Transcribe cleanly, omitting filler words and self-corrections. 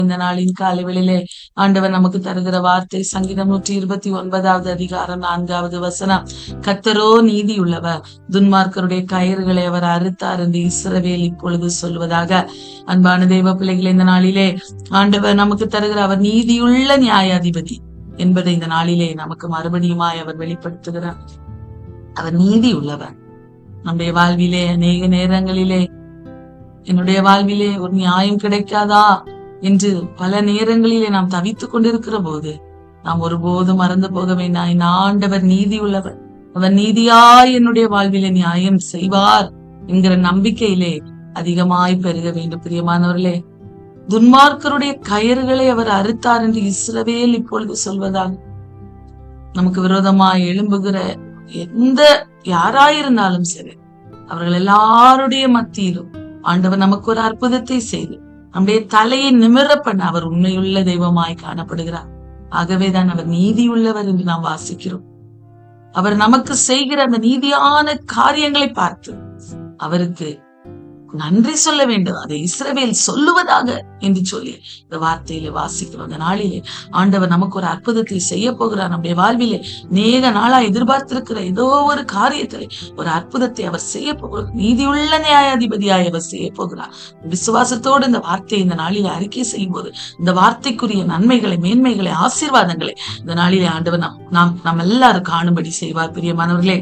இந்த நாளின் காலைகளிலே ஆண்டவர் நமக்கு தருகிற வார்த்தை சங்கீதம் 129 அதிகாரம் 4வது வசனம். கர்த்தரோ நீதி உள்ளவர், துன்மார்க்கருடைய கயிறுகளை அவர் அறுத்தார் என்று இஸ்ரவேல் இப்பொழுது சொல்வதாக. அன்பான தேவ பிள்ளைகள், இந்த நாளிலே ஆண்டவர் நமக்கு தருகிற அவர் நீதியுள்ள நியாயாதிபதி என்பதை இந்த நாளிலே நமக்கு மறுபடியுமாய் அவர் வெளிப்படுத்துகிறார். அவர் நீதி உள்ளவர். நம்முடைய வாழ்விலே அநேக நேரங்களிலே என்னுடைய வாழ்விலே ஒரு நியாயம் கிடைக்காதா என்று பல நேரங்களிலே நாம் தவித்துக் கொண்டிருக்கிற போது நாம் ஒருபோதும் மறந்து போக வேண்டாம். என் ஆண்டவர் நீதி உள்ளவர், அவர் நீதியாய் என்னுடைய வாழ்விலே நியாயம் செய்வார் என்கிற நம்பிக்கையிலே அதிகமாய் பெருக வேண்டும். பிரியமானவர்களே, துன்மார்க்கருடைய கயிறுகளை அவர் அறுத்தார் என்று இஸ்ரவேல் இப்பொழுது சொல்வதாக. நமக்கு விரோதமாய் எழும்புகிற எந்த யாராயிருந்தாலும் சரி, அவர்கள் எல்லாருடைய மத்தியிலும் ஆண்டவர் நமக்கு ஒரு அற்புதத்தை செய்து நம்முடைய தலையை நிமிர பண்ண அவர் உண்மையுள்ள தெய்வமாய் காணப்படுகிறார். ஆகவேதான் அவர் நீதி உள்ளவர் என்று நாம் வாசிக்கிறோம். அவர் நமக்கு செய்கிற அந்த நீதியான காரியங்களை பார்த்து அவருக்கு நன்றி சொல்ல வேண்டும். அதை இஸ்ரவேல் சொல்லுவதாக என்று சொல்லி இந்த வார்த்தையில வாசிக்கிறோம். அந்த நாளிலே ஆண்டவர் நமக்கு ஒரு அற்புதத்தை செய்ய போகிறார். நம்முடைய வாழ்விலே நேர நாளா எதிர்பார்த்திருக்கிற ஏதோ ஒரு காரியத்திலே ஒரு அற்புதத்தை அவர் செய்ய போகிறார். நீதியுள்ள நியாயாதிபதியாய் அவர் செய்ய போகிறார். விசுவாசத்தோடு இந்த வார்த்தையை இந்த நாளிலே அறிக்கை செய்யும் போது இந்த வார்த்தைக்குரிய நன்மைகளை, மேன்மைகளை, ஆசீர்வாதங்களை இந்த நாளிலே ஆண்டவர் நாம் எல்லாரும் காணும்படி செய்வார். பிரியமானவர்களே,